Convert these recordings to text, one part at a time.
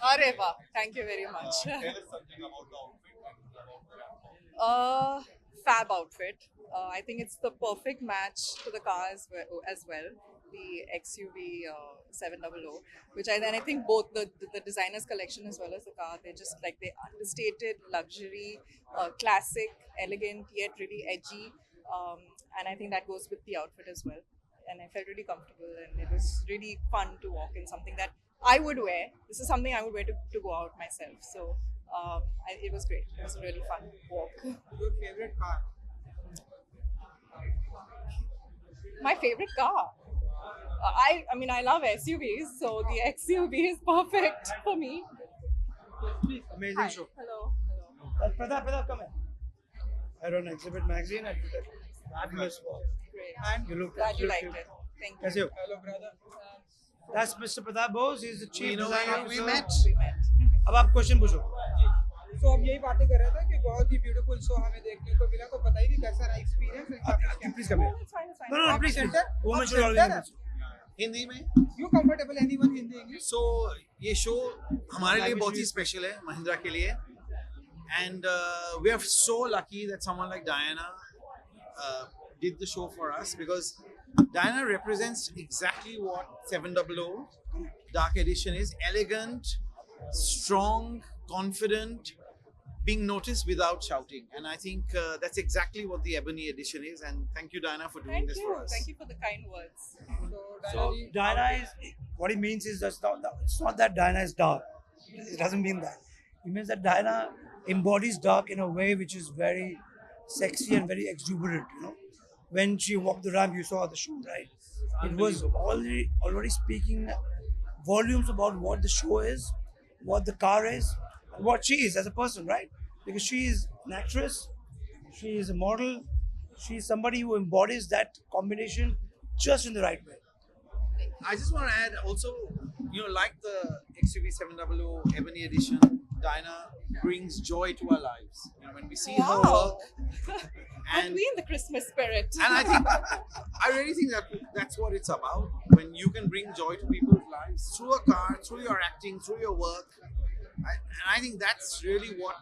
Areva, thank you very much. Uh, Fab outfit. I think it's the perfect match to the car as well. The XUV 700, which I think both the designers collection as well as the car, they're just like they understated luxury, classic, elegant yet really edgy, and I think that goes with the outfit as well. And I felt really comfortable, and it was really fun to walk in something that I would wear. This is something I would wear to go out myself. So it was great. It was a really fun walk. Your favorite car? My favorite car. I mean I love SUVs, so the XUV is perfect for me. Amazing show. Hello. Pradap, come here. I run Exhibit magazine. I did that fabulous work. Great. And you look Glad you liked absolutely. it. Thank कैसे you. हो? Hello, brother. That's Mr. Pratap Bose. He's the chief know design you. officer. We met. We met. अब आप question पूछो. तो हम यही बातें कर रहे थे कि बहुत ही ब्यूटीफुल शो हमें देखने को मिला, तो बताइए कि कैसा रहा experience. Please come here. No, it's fine, it's fine. No, आप please. center? Woman आप should always center be. Hindi में. You comfortable anyone Hindi English? So ये शो हमारे लिए बहुत ही स्पेशल है महिंद्रा के लिए. And we are so lucky that someone like Diana did the show for us, because Diana represents exactly what 700 Dark Edition is: elegant, strong, confident, being noticed without shouting. And I think that's exactly what the Ebony Edition is. And thank you, Diana, for doing Thank this you. for us. Thank you for the kind words. So Diana is what it means is that's not it's not that Diana is dark. It doesn't mean that. It means that Diana embodies dark in a way which is very sexy and very exuberant. You know, when she walked the ramp, you saw the show, right? It was already speaking volumes about what the show is, what the car is, and what she is as a person, right? Because she is an actress, she is a model, she is somebody who embodies that combination just in the right way. I just want to add also, like the XUV 700 Ebony Edition, Diana brings joy to our lives. When we see her Wow. work, Aren't we in the Christmas spirit? and I really think that that's what it's about. When you can bring joy to people's lives through a car, through your acting, through your work, and I think that's really what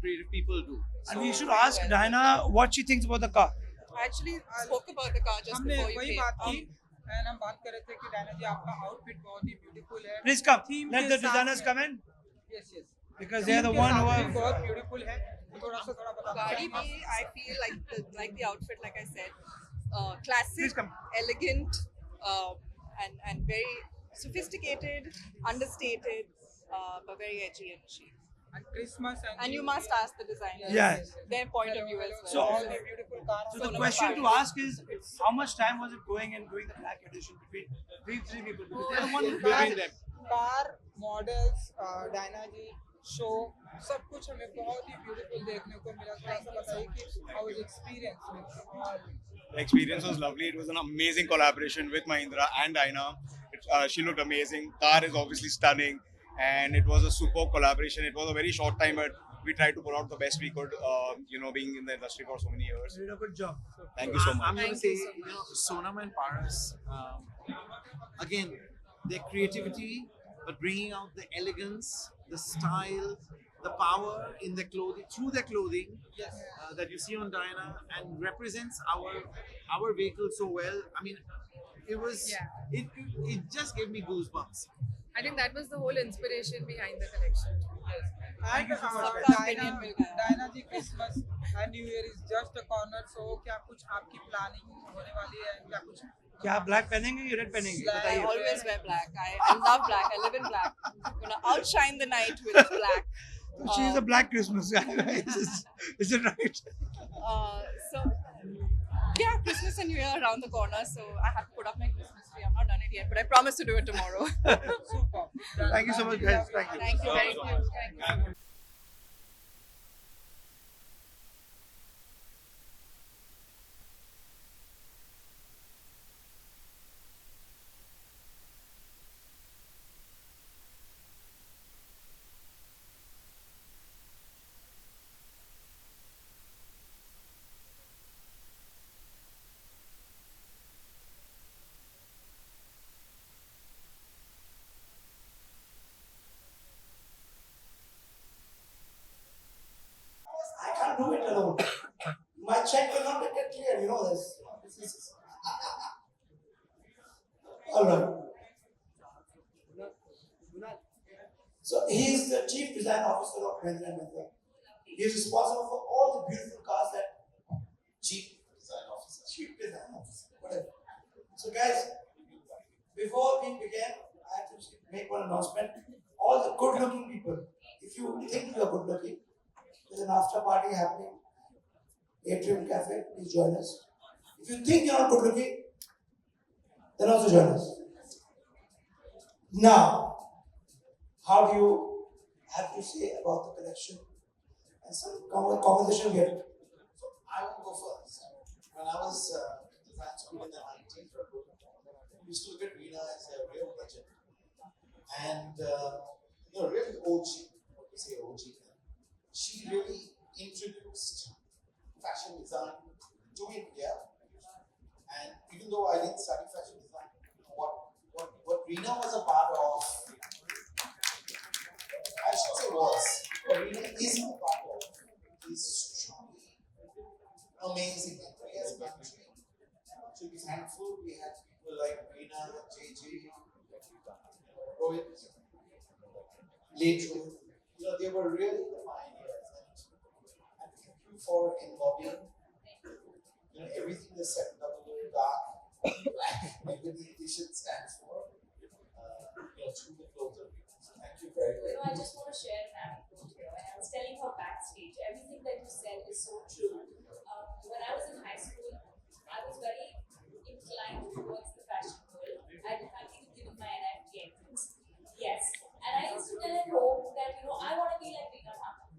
creative people do. And we should ask Diana what she thinks about the car. I actually spoke about the car just हमने before you वही came. बात की and हम बात कर रहे थे कि डायना जी आपका आउटफिट बहुत ही ब्यूटीफुल है. Please come. Theme Let के the साथ designers में- come in Yes, yes. because they are the Theme के one who साथ are. में बहुत ब्यूटीफul है. थोड़ा बता Gadi दीजिए. B, I feel like the outfit, like I said, classic, Please come. elegant, and very sophisticated, understated, but very edgy and chic. And Christmas And you must ask the designers Yeah. their point of view as well. So all the beautiful cars. So the Sonam question to Paris. ask is, how much time was it going and doing the black edition between three people? Because they're the one who Between them. Car models Diana ji show सब कुछ हमें बहुत ही beautiful देखने को मिला. थोड़ा सा बताइए कि how was experience with all. The experience was lovely. It was an amazing collaboration with Mahindra and Dyna. She looked amazing. Car is obviously stunning, and it was a superb collaboration. It was a very short time, but we tried to pull out the best we could. Being in the industry for so many years. did a good job. Thank you so I'm much. going to Thank say, you so Sonam and Paras, again, their creativity, but bringing out the elegance, the style, the power in their clothing, through their clothing, that you see on Diana, and represents our vehicle so well. I mean, it was, Yeah. it just gave me goosebumps. I think that was the whole inspiration behind the collection. And सबका opinion मिल गया. Diana ji Christmas and New Year is just a corner. So क्या कुछ आपकी planning होने वाली है? क्या कुछ क्या आप black पहनेंगे या red पहनेंगे? I बताइए. always wear black. I love black. I live in black. I'm gonna outshine the night with black. She is a black Christmas guy. Is it right? So yeah, Christmas and New Year around the corner, so I have to put up my Christmas tree. I've not done it yet, but I promise to do it tomorrow. Super. Thank you so much, guys. Thank you. Thank you very much. Thank you. you know this. All right. So he is the chief design officer of Mahindra & Mahindra. He is responsible for all the beautiful cars that Chief design officer. chief design officer, whatever. So guys, before we begin, I have to make one announcement. All the good-looking people, if you think you are good-looking, there's an after party happening. Atrium Cafe, please join us. If you think you're not good-looking, then also join us. Now, how do you have to say about the collection and some conversation we had? So I will go first. When I was design school in the 90s, we used to look at Reena as a real legend. And really OG, what we say OG. She really introduced fashion design to India. And even though I didn't study fashion design, what Reena was a part of, I should say was, what Reena is a part of, is truly amazing. And we as a country should be thankful we had people like Reena, JJ, Rohit, Lejo. They were really the pioneers. And thank you for embodying everything the 700 dark, black, everything edition stands for. Through the clothes of people. So thank you very much. I just want to share an anecdote here. And I was telling her backstage, everything that you said is so true. When I was in high school, I was very inclined towards the fashion world. I had even given my NIFT entrance. Yes. And I used to tell at home that, I want to be like Reena Thakur.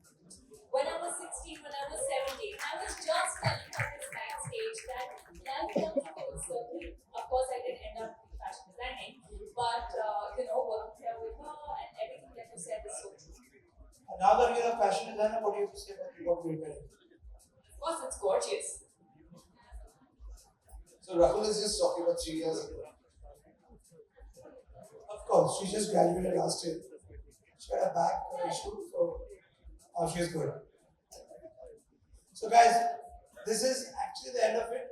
When I was 16, when I was 17, I was just telling her this backstage that life comes to full circle. Of course, I didn't end up in fashion designing, but working here with her and everything that you said is so true. And now that you're a fashion designer, what do you have to say about what we're wearing? Of course, it's gorgeous. So Rahul is just talking about 3 years ago. Of course, she just graduated last year. She had a back issue, so now she's good. So guys, this is actually the end of it.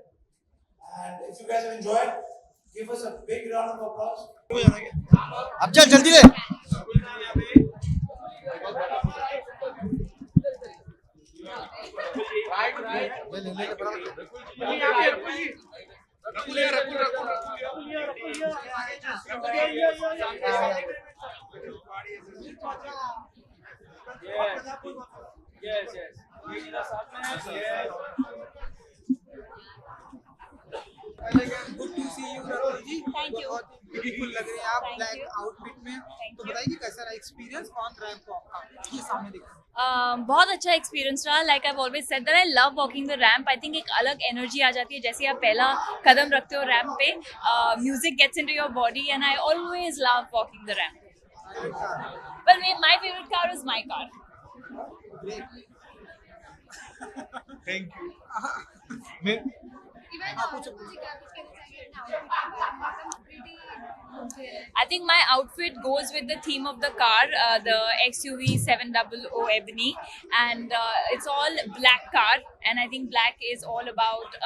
And if you guys have enjoyed, give us a big round of applause. अब चल जल्दी ले good to see you Rahul ji. Thank you. बहुत beautiful लग रहे हैं आप Thank black you. Outfit में। Thank तो you. बताइए कैसा रहा एक्सपीरियंस ऑन रैंप आपका? ये सामने दिखा। बहुत अच्छा एक्सपीरियंस रहा। Like I always said that I love walking the ramp. I think एक अलग एनर्जी आ जाती है जैसे आप पहला कदम रखते हो रैम्प पे। Music gets into your body and I always love walking the ramp. Well my favourite car is my car. Thank you. I think my outfit goes with the theme of the car, the XUV 700 Ebony, and it's all black car. And I think black is all about,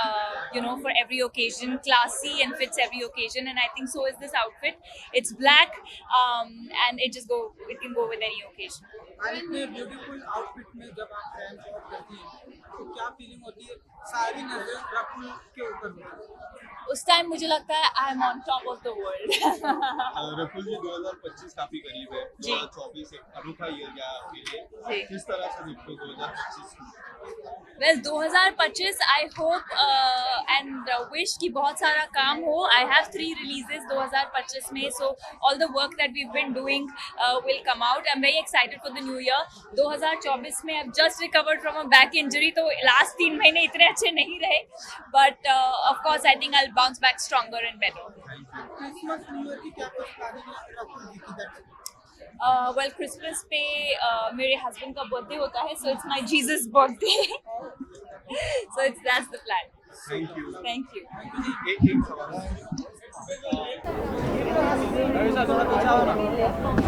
for every occasion, classy and fits every occasion. And I think so is this outfit. It's black, and it can go with any occasion. आज इतने beautiful outfit में जब आप ramp walk करती हैं तो क्या feeling होती है? सारी नजर राहुल के ऊपर होती है। उस टाइम मुझे लगता है I am on top of the world. Rakul ji 2025 काफी करीब है। जी। 2024 एक अनोखा ईयर गया आपके जी। लिए। किस तरह से देखते हो 2025 को? Well 2025 I hope and wish कि बहुत सारा काम हो। आई हैव 3 रिलीजेस 2025 में, so all the work that we been doing will come out. I am very excited for the new year. 2024 में I have just recovered from a back injury, तो last 3 महीने इतने अच्छे नहीं रहे, but of course I think I will bounce back stronger and better. Christmas new year की क्या कुछ प्लानिंग है राहुल जी की? वेल क्रिसमस पे मेरे हस्बैंड का बर्थडे होता है, so it's my Jesus birthday, so it's that's the plan. Thank you. Thank you. एक सवाल